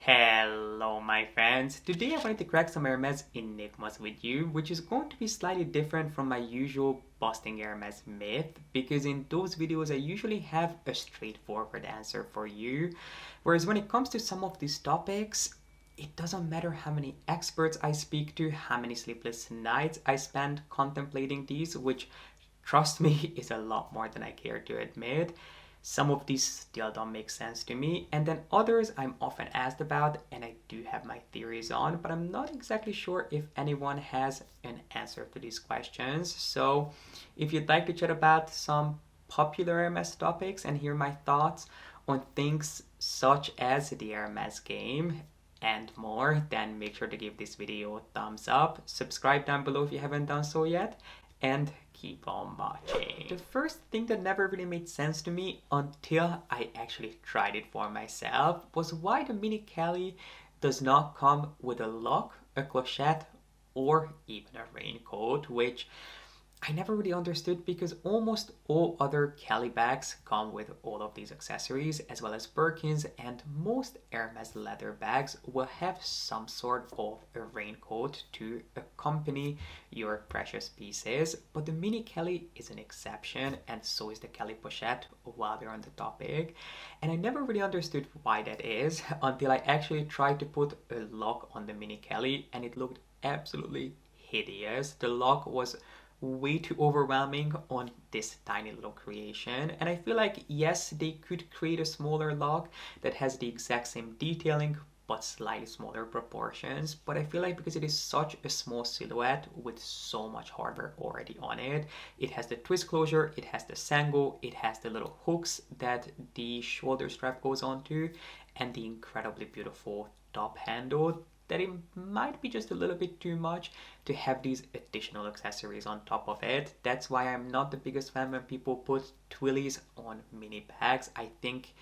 Hello my friends, today I wanted to crack some Hermes enigmas with you, which is going to be slightly different from my usual busting Hermes myth, because in those videos I usually have a straightforward answer for you, whereas when it comes to some of these topics, it doesn't matter how many experts I speak to, how many sleepless nights I spend contemplating these, which trust me is a lot more than I care to admit. Some of these still don't make sense to me, and then others I'm often asked about and I do have my theories on, but I'm not exactly sure if anyone has an answer to these questions. So if you'd like to chat about some popular Hermes topics and hear my thoughts on things such as the Hermes game and more, then make sure to give this video a thumbs up, subscribe down below if you haven't done so yet, and keep on watching. The first thing that never really made sense to me until I actually tried it for myself was why the Mini Kelly does not come with a lock, a clochette, or even a raincoat, which I never really understood because almost all other Kelly bags come with all of these accessories as well as Birkins, and most Hermes leather bags will have some sort of a raincoat to accompany your precious pieces, but the Mini Kelly is an exception and so is the Kelly pochette while we're on the topic, and I never really understood why that is until I actually tried to put a lock on the Mini Kelly and it looked absolutely hideous. The lock was way too overwhelming on this tiny little creation, and I feel like yes, they could create a smaller lock that has the exact same detailing but slightly smaller proportions, but I feel like because it is such a small silhouette with so much hardware already on it, it has the twist closure, it has the sangle, it has the little hooks that the shoulder strap goes onto, and the incredibly beautiful top handle, that it might be just a little bit too much to have these additional accessories on top of it. That's why I'm not the biggest fan when people put twillies on mini bags. I think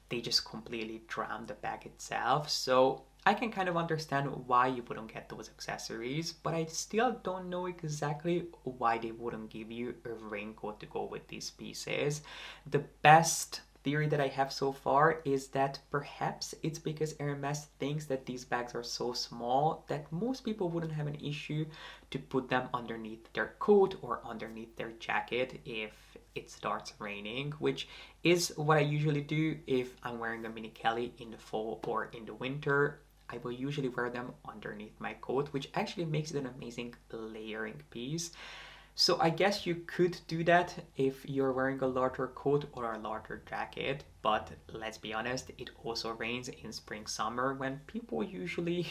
they just completely drown the bag itself. So I can kind of understand why you wouldn't get those accessories, but I still don't know exactly why they wouldn't give you a raincoat to go with these pieces. The best theory that I have so far is that perhaps it's because Hermes thinks that these bags are so small that most people wouldn't have an issue to put them underneath their coat or underneath their jacket if it starts raining, which is what I usually do if I'm wearing a Mini Kelly in the fall or in the winter. I will usually wear them underneath my coat, which actually makes it an amazing layering piece. So I guess you could do that if you're wearing a larger coat or a larger jacket, but let's be honest, it also rains in spring summer when people usually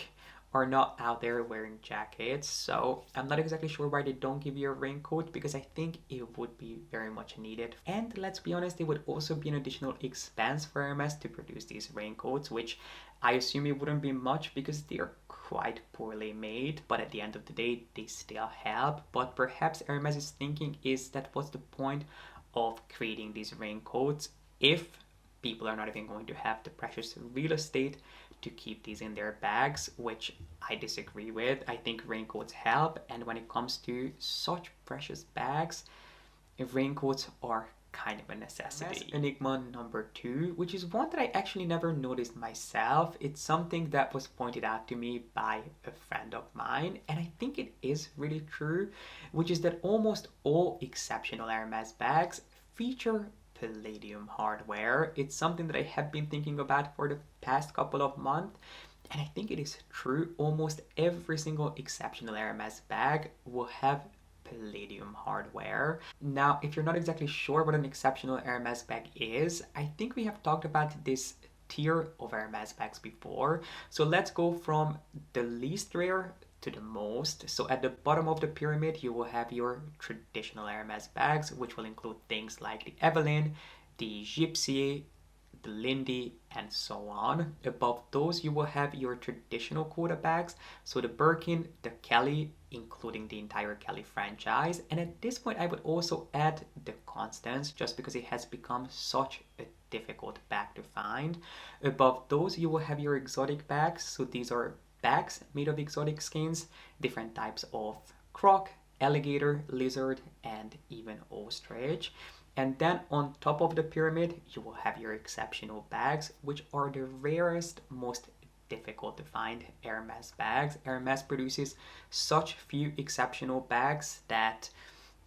are not out there wearing jackets. So I'm not exactly sure why they don't give you a raincoat, because I think it would be very much needed. And let's be honest, it would also be an additional expense for Hermes to produce these raincoats, which I assume it wouldn't be much because they're quite poorly made, but at the end of the day they still help. But perhaps Hermes' thinking is that what's the point of creating these raincoats if people are not even going to have the precious real estate to keep these in their bags, which I disagree with. I think raincoats help, and when it comes to such precious bags, raincoats are kind of a necessity. Enigma number 2, which is one that I actually never noticed myself. It's something that was pointed out to me by a friend of mine, and I think it is really true, which is that almost all exceptional Hermes bags feature palladium hardware. It's something that I have been thinking about for the past couple of months, and I think it is true. Almost every single exceptional Hermes bag will have palladium hardware. Now, if you're not exactly sure what an exceptional Hermes bag is, I think we have talked about this tier of Hermes bags before. So let's go from the least rare to the most. So at the bottom of the pyramid, you will have your traditional Hermes bags, which will include things like the Evelyn, the G.P.S, the Lindy, and so on. Above those, you will have your traditional Coda bags, so the Birkin, the Kelly, including the entire Kelly franchise. And at this point, I would also add the Constance, just because it has become such a difficult bag to find. Above those, you will have your exotic bags, so these are bags made of exotic skins, different types of croc, alligator, lizard, and even ostrich. And then on top of the pyramid, you will have your exceptional bags, which are the rarest, most difficult to find Hermes bags. Hermes produces such few exceptional bags that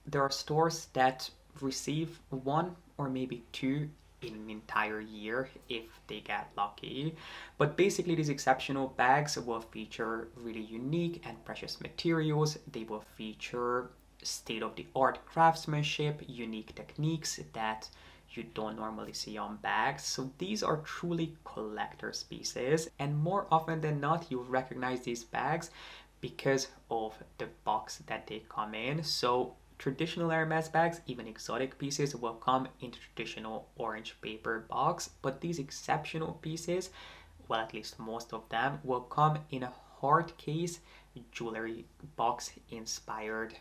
there are stores that receive one or maybe two in an entire year if they get lucky. But basically, these exceptional bags will feature really unique and precious materials. They will feature state of the art craftsmanship, unique techniques that you don't normally see on bags. So these are truly collector's pieces, and more often than not, you'll recognize these bags because of the box that they come in. So traditional Hermes bags, even exotic pieces, will come in the traditional orange paper box, but these exceptional pieces, well, at least most of them, will come in a hard case jewelry box inspired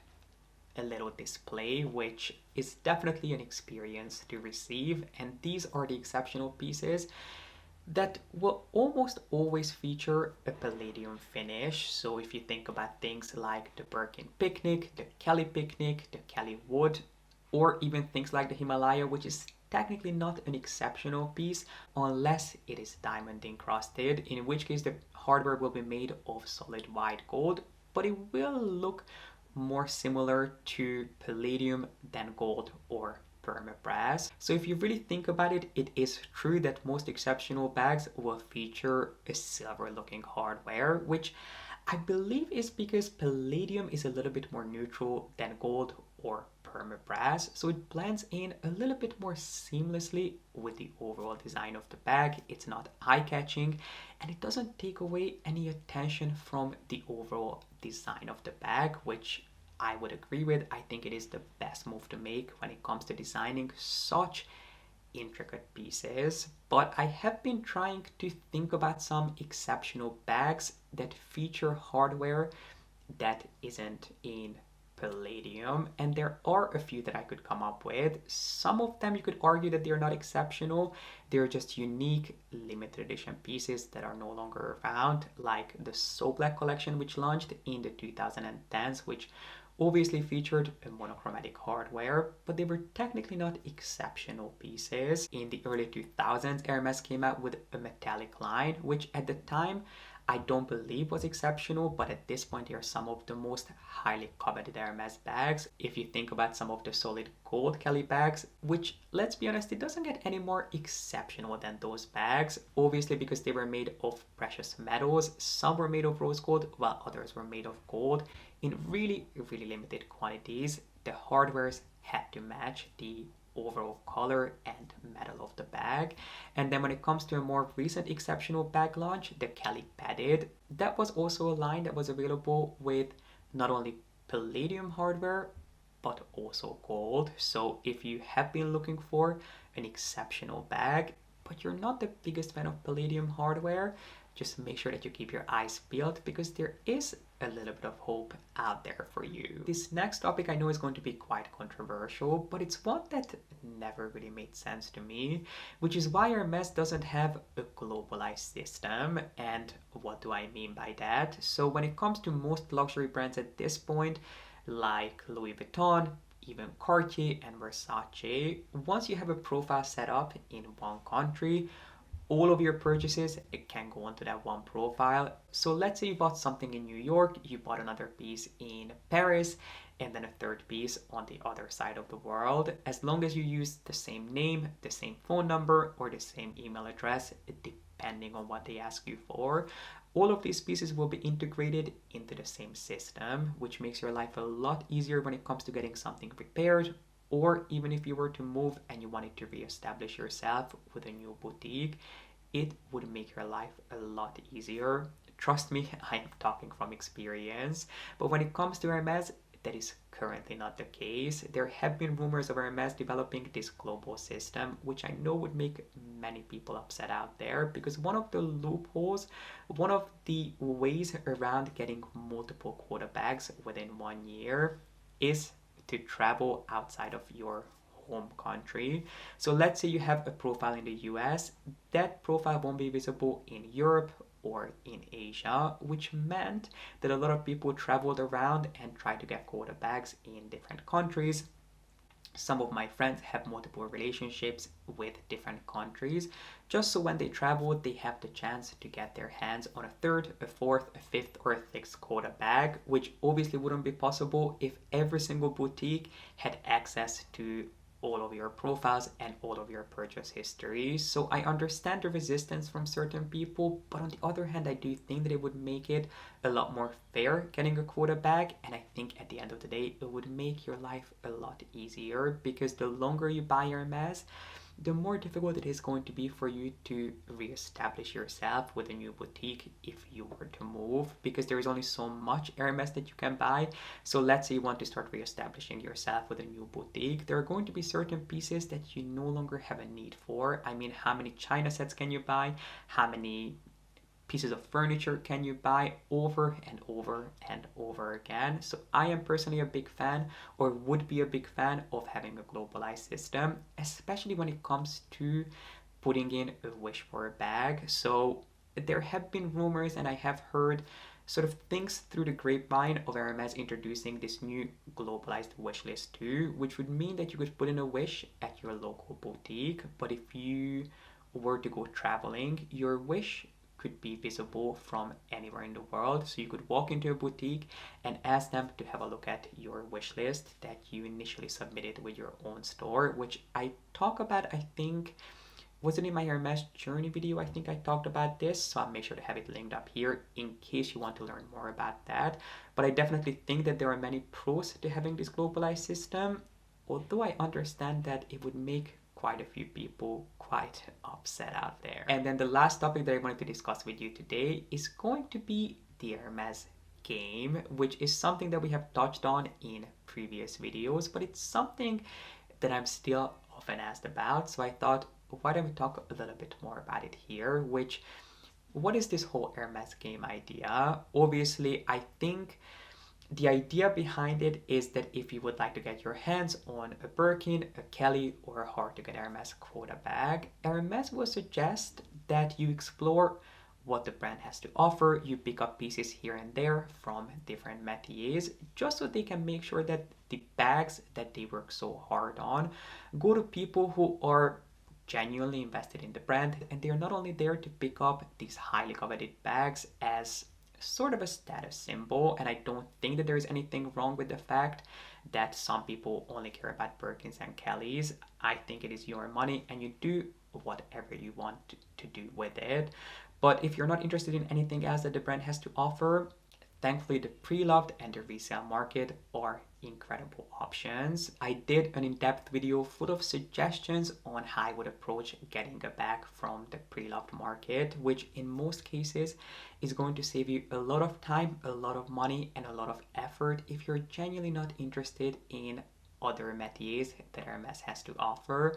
a little display, which is definitely an experience to receive. And these are the exceptional pieces that will almost always feature a palladium finish. So if you think about things like the Birkin Picnic, the Kelly Picnic, the Kelly Wood, or even things like the Himalaya, which is technically not an exceptional piece unless it is diamond encrusted, in which case the hardware will be made of solid white gold, but it will look more similar to palladium than gold or permabrass. So if you really think about it, it is true that most exceptional bags will feature a silver looking hardware, which I believe is because palladium is a little bit more neutral than gold or permabrass, so it blends in a little bit more seamlessly with the overall design of the bag. It's not eye-catching, and it doesn't take away any attention from the overall design of the bag, which I would agree with. I think it is the best move to make when it comes to designing such intricate pieces. But I have been trying to think about some exceptional bags that feature hardware that isn't in palladium, and there are a few that I could come up with. Some of them you could argue that they're not exceptional, they're just unique limited edition pieces that are no longer around, like the So Black collection, which launched in the 2010s, which obviously featured a monochromatic hardware, but they were technically not exceptional pieces. In the early 2000s, Hermes came out with a metallic line, which at the time I don't believe was exceptional, but at this point they are some of the most highly coveted Hermes bags. If you think about some of the solid gold Kelly bags, which, let's be honest, it doesn't get any more exceptional than those bags, obviously because they were made of precious metals. Some were made of rose gold, while others were made of gold in really limited quantities. The hardwares had to match the overall color and metal of the bag. And then when it comes to a more recent exceptional bag launch, the Kelly Padded, that was also a line that was available with not only palladium hardware but also gold. So if you have been looking for an exceptional bag but you're not the biggest fan of palladium hardware, just make sure that you keep your eyes peeled, because there is a little bit of hope out there for you. This next topic I know is going to be quite controversial, but it's one that never really made sense to me, which is why Hermes doesn't have a globalized system. And what do I mean by that? So when it comes to most luxury brands at this point, like Louis Vuitton, even Cartier and Versace, once you have a profile set up in one country, all of your purchases, it can go onto that one profile. So let's say you bought something in New York, you bought another piece in Paris, and then a third piece on the other side of the world. As long as you use the same name, the same phone number, or the same email address, depending on what they ask you for, all of these pieces will be integrated into the same system, which makes your life a lot easier when it comes to getting something repaired, or even if you were to move and you wanted to re-establish yourself with a new boutique, it would make your life a lot easier. Trust me, I am talking from experience. But when it comes to Hermes, that is currently not the case. There have been rumors of Hermes developing this global system, which I know would make many people upset out there, because one of the loopholes, one of the ways around getting multiple quota bags within 1 year is to travel outside of your home country. So let's say you have a profile in the US, that profile won't be visible in Europe or in Asia, which meant that a lot of people traveled around and tried to get quota bags in different countries. Some of my friends have multiple relationships with different countries, just so when they travel, they have the chance to get their hands on a third, a fourth, a fifth, or a sixth quota bag, which obviously wouldn't be possible if every single boutique had access to all of your profiles and all of your purchase history. So I understand the resistance from certain people, but on the other hand, I do think that it would make it a lot more fair getting a quota bag, and I think at the end of the day, it would make your life a lot easier, because the longer you buy Hermes, the more difficult it is going to be for you to reestablish yourself with a new boutique if you were to move, because there is only so much Hermes that you can buy. So let's say you want to start reestablishing yourself with a new boutique, there are going to be certain pieces that you no longer have a need for. I mean, how many china sets can you buy? How many pieces of furniture can you buy over and over and over again? So I am personally a big fan, or would be a big fan, of having a globalized system, especially when it comes to putting in a wish for a bag. So there have been rumors, and I have heard sort of things through the grapevine of Hermes introducing this new globalized wish list too, which would mean that you could put in a wish at your local boutique, but if you were to go traveling, your wish could be visible from anywhere in the world. So you could walk into a boutique and ask them to have a look at your wish list that you initially submitted with your own store, which I talk about, I think, was it in my Hermes journey video? I think I talked about this, so I'll make sure to have it linked up here in case you want to learn more about that. But I definitely think that there are many pros to having this globalized system, although I understand that it would make quite a few people quite upset out there. And then the last topic that I wanted to discuss with you today is going to be the Hermes game, which is something that we have touched on in previous videos, but it's something that I'm still often asked about. So I thought, why don't we talk a little bit more about it here, which, what is this whole Hermes game idea? Obviously, I think the idea behind it is that if you would like to get your hands on a Birkin, a Kelly, or a hard to get Hermes quota bag, Hermes will suggest that you explore what the brand has to offer. You pick up pieces here and there from different métiers, just so they can make sure that the bags that they work so hard on go to people who are genuinely invested in the brand, and they are not only there to pick up these highly coveted bags as sort of a status symbol. And I don't think that there is anything wrong with the fact that some people only care about Birkins and Kellys. I think it is your money and you do whatever you want to do with it. But if you're not interested in anything else that the brand has to offer, thankfully the pre-loved and the resale market are incredible options. I did an in-depth video full of suggestions on how I would approach getting a bag from the pre-loved market, which in most cases is going to save you a lot of time, a lot of money, and a lot of effort if you're genuinely not interested in other métiers that Hermes has to offer.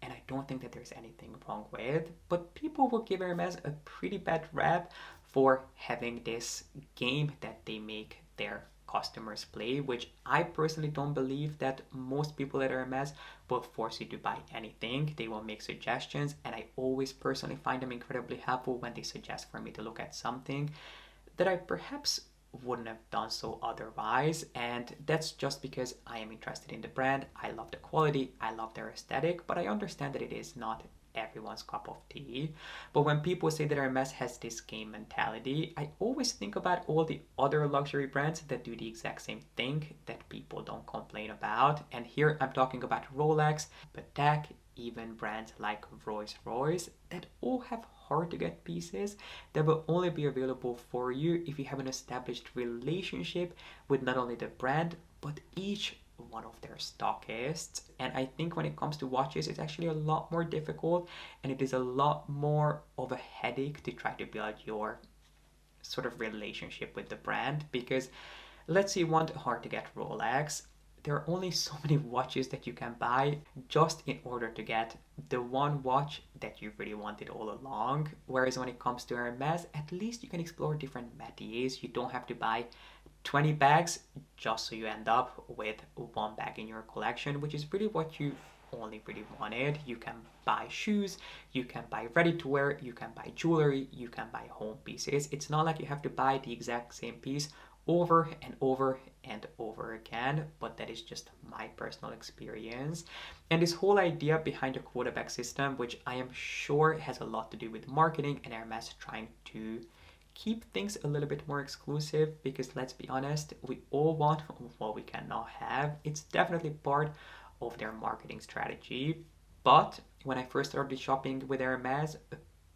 And I don't think that there's anything wrong with, but people will give Hermes a pretty bad rap for having this game that they make their customers play, which I personally don't believe that most people at Hermes will force you to buy anything. They will make suggestions, and I always personally find them incredibly helpful when they suggest for me to look at something that I perhaps wouldn't have done so otherwise. And that's just because I am interested in the brand. I love the quality, I love their aesthetic, but I understand that it is not everyone's cup of tea. But when people say that Hermes has this game mentality, I always think about all the other luxury brands that do the exact same thing that people don't complain about. And here I'm talking about Rolex, Patek, even brands like Rolls-Royce that all have hard to get pieces that will only be available for you if you have an established relationship with not only the brand but each one of their stockists. And I think when it comes to watches, it's actually a lot more difficult, and it is a lot more of a headache to try to build your sort of relationship with the brand, because let's say you want a hard to get Rolex, there are only so many watches that you can buy just in order to get the one watch that you really wanted all along. Whereas when it comes to Hermes, at least you can explore different métiers. You don't have to buy 20 bags just so you end up with one bag in your collection, which is really what you only really wanted. You can buy shoes, you can buy ready to wear, you can buy jewelry, you can buy home pieces. It's not like you have to buy the exact same piece over and over and over again, but that is just my personal experience. And this whole idea behind the quota bag system, which I am sure has a lot to do with marketing and Hermes trying to keep things a little bit more exclusive, because let's be honest, we all want what we cannot have. It's definitely part of their marketing strategy. But when I first started shopping with Hermes,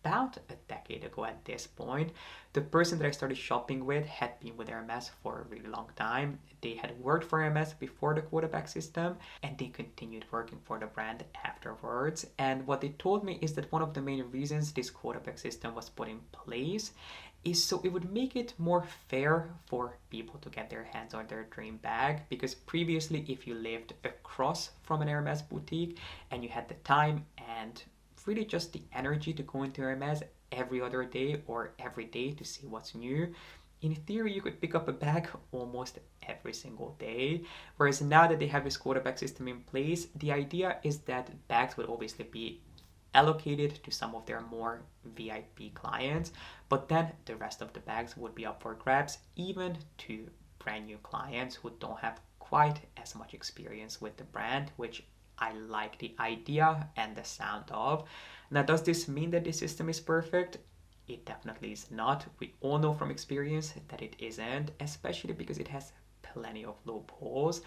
about a decade ago at this point, the person that I started shopping with had been with Hermes for a really long time. They had worked for Hermes before the quota bag system, and they continued working for the brand afterwards. And what they told me is that one of the main reasons this quota bag system was put in place is so it would make it more fair for people to get their hands on their dream bag. Because previously, if you lived across from an Hermes boutique and you had the time and really just the energy to go into Hermes every other day or every day to see what's new, in theory you could pick up a bag almost every single day. Whereas now that they have this quota bag system in place, the idea is that bags would obviously be allocated to some of their more VIP clients, but then the rest of the bags would be up for grabs, even to brand new clients who don't have quite as much experience with the brand, which I like the idea and the sound of. Now, does this mean that this system is perfect? It definitely is not. We all know from experience that it isn't, especially because it has plenty of loopholes.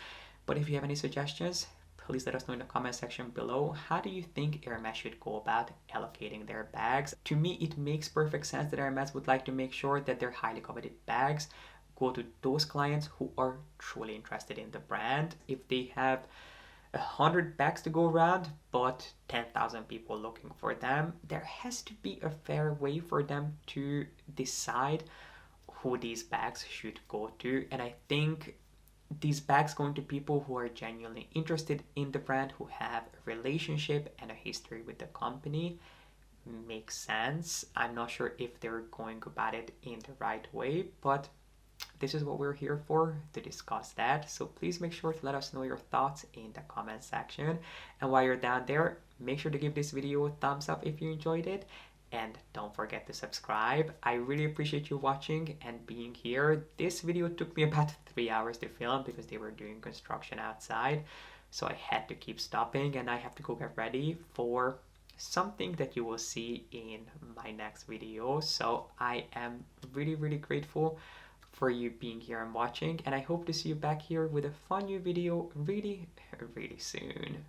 But if you have any suggestions, please let us know in the comment section below. How do you think Hermes should go about allocating their bags? To me, it makes perfect sense that Hermes would like to make sure that their highly coveted bags go to those clients who are truly interested in the brand. If they have 100 bags to go around, but 10,000 people looking for them, there has to be a fair way for them to decide who these bags should go to. And I think these bags going to people who are genuinely interested in the brand, who have a relationship and a history with the company, makes sense. I'm not sure if they're going about it in the right way, but this is what we're here for, to discuss that. So please make sure to let us know your thoughts in the comment section. And while you're down there, make sure to give this video a thumbs up if you enjoyed it. And don't forget to subscribe. I really appreciate you watching and being here. This video took me about 3 hours to film because they were doing construction outside. So I had to keep stopping, and I have to go get ready for something that you will see in my next video. So I am really, really grateful for you being here and watching, and I hope to see you back here with a fun new video really, really soon.